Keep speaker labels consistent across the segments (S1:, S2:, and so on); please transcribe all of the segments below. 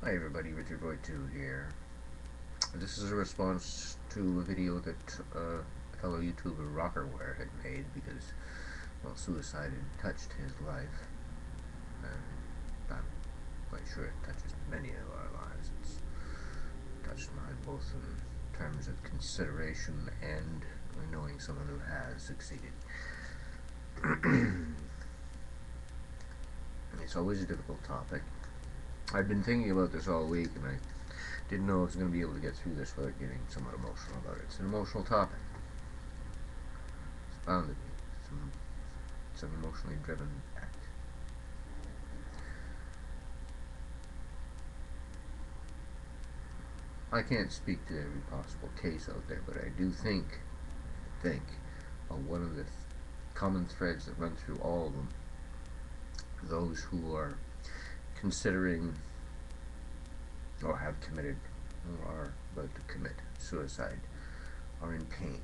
S1: Hi everybody, Richard Roy 2 here. This is a response to a video that a fellow YouTuber, Rockerwere, had made because, well, suicide had touched his life. And I'm quite sure it touches many of our lives. It's touched mine both in terms of consideration and knowing someone who has succeeded. It's always a difficult topic. I've been thinking about this all week, and I didn't know I was going to be able to get through this without getting somewhat emotional about it. It's an emotional topic. It's bound to be. It's an emotionally driven act. I can't speak to every possible case out there, but I do think one of the common threads that run through all of them, those who are considering or have committed or are about to commit suicide are in pain.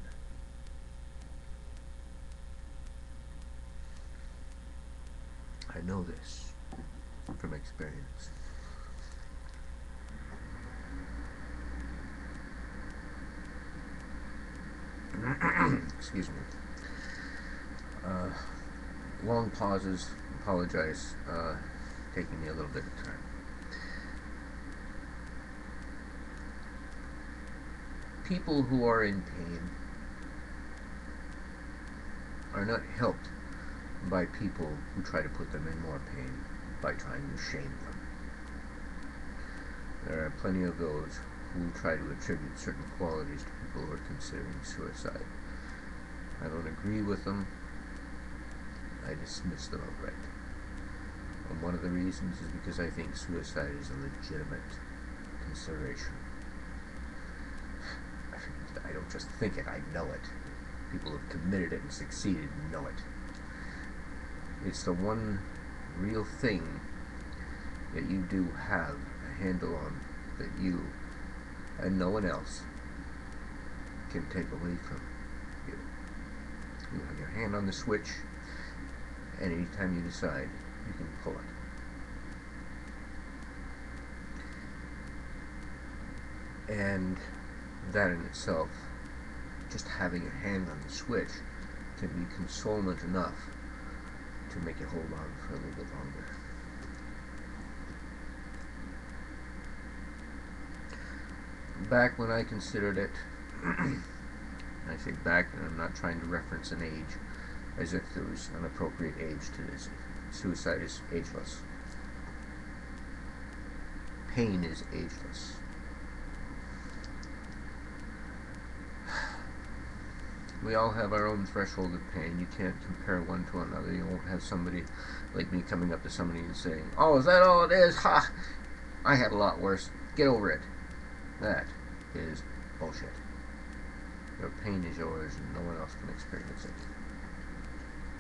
S1: I know this from experience. Excuse me. Long pauses. Apologize. Taking me a little bit of time. People who are in pain are not helped by people who try to put them in more pain by trying to shame them. There are plenty of those who try to attribute certain qualities to people who are considering suicide. I don't agree with them. I dismiss them outright. And one of the reasons is because I think suicide is a legitimate consideration. I don't just think it, I know it. People who have committed it and succeeded know it. It's the one real thing that you do have a handle on, that you and no one else can take away from you. You have your hand on the switch, and anytime you decide, you can pull it. And that in itself, just having your hand on the switch, can be consolement enough to make you hold on for a little bit longer. Back when I considered it, and I say back, and I'm not trying to reference an age as if there was an appropriate age to this. Suicide is ageless. Pain is ageless. We all have our own threshold of pain. You can't compare one to another. You won't have somebody like me coming up to somebody and saying, "Oh, is that all it is? Ha! I had a lot worse. Get over it." That is bullshit. Your pain is yours and no one else can experience it.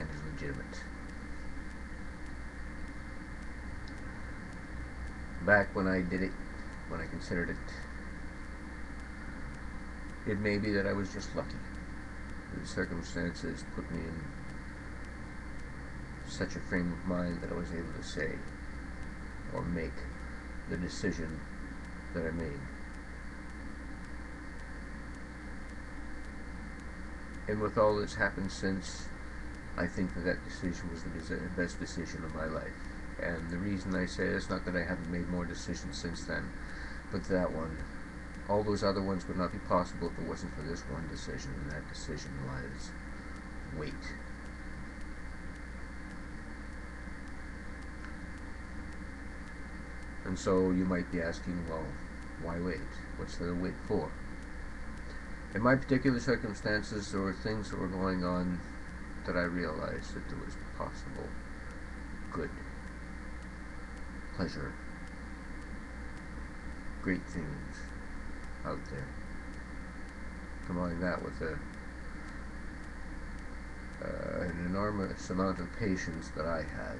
S1: And is legitimate. Back when I did it, when I considered it, it may be that I was just lucky. The circumstances put me in such a frame of mind that I was able to say or make the decision that I made. And with all that's happened since, I think that decision was the best decision of my life. And the reason I say this, not that I haven't made more decisions since then, but that one, all those other ones would not be possible if it wasn't for this one decision, and that decision was wait. And so you might be asking, well, why wait? What's there to wait for? In my particular circumstances, there were things that were going on that I realized that there was possible good, pleasure, great things out there. Combine that with an enormous amount of patience that I have.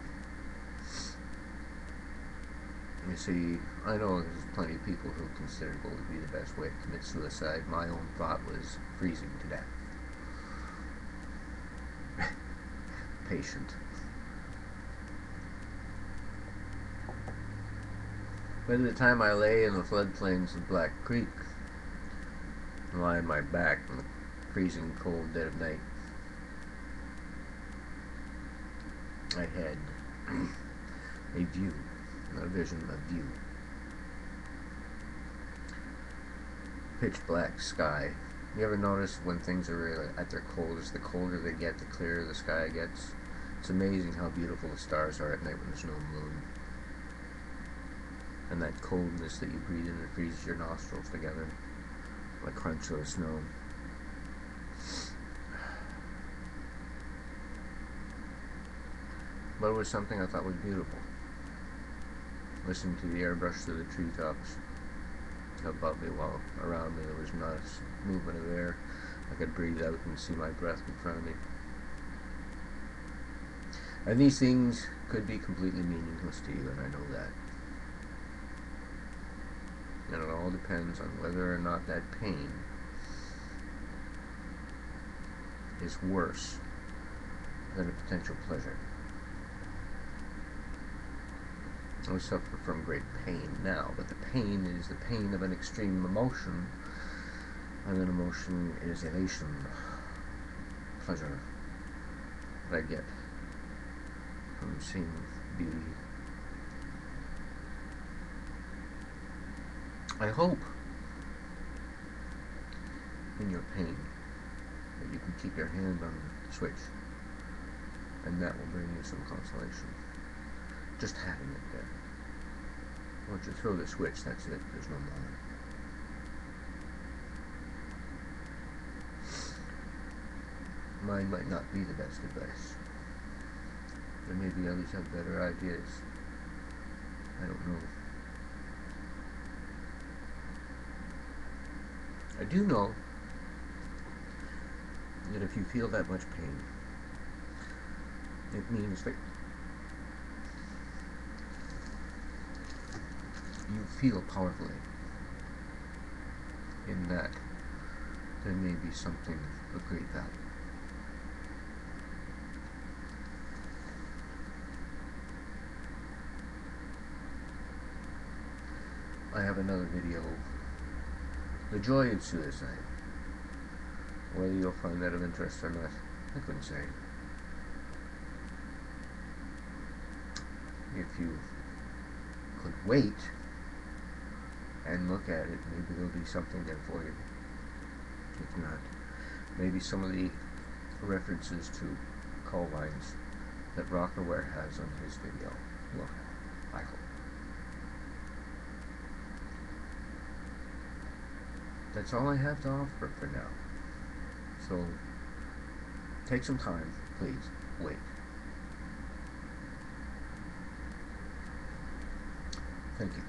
S1: You see, I know there's plenty of people who consider what would be the best way to commit suicide. My own thought was freezing to death. Patient. By the time I lay in the floodplains of Black Creek, and lie on my back in the freezing cold dead of night, I had a view, not a vision, a view. Pitch black sky. You ever notice when things are really at their coldest, the colder they get, the clearer the sky gets? It's amazing how beautiful the stars are at night when there's no moon. And that coldness that you breathe in, it freezes your nostrils together, like crunch of the snow. But it was something I thought was beautiful. Listening to the air brush through the treetops above me, while around me there was not a movement of air. I could breathe out and see my breath in front of me. And these things could be completely meaningless to you, and I know that. And it all depends on whether or not that pain is worse than a potential pleasure. I suffer from great pain now, but the pain is the pain of an extreme emotion, and an emotion is elation, pleasure that I get from seeing beauty. I hope in your pain that you can keep your hand on the switch, and that will bring you some consolation. Just having it there. Once you throw the switch, that's it. There's no more. Mine might not be the best advice. There may be others have better ideas. I don't know. I do know that if you feel that much pain, it means that you feel powerfully, in that there may be something of great value. I have another video, The Joy of Suicide. Whether you'll find that of interest or not, I couldn't say. If you could wait and look at it, maybe there'll be something there for you. If not, maybe some of the references to call lines that Rockerwere has on his video will help. I hope. That's all I have to offer for now. So, take some time, please. Wait. Thank you.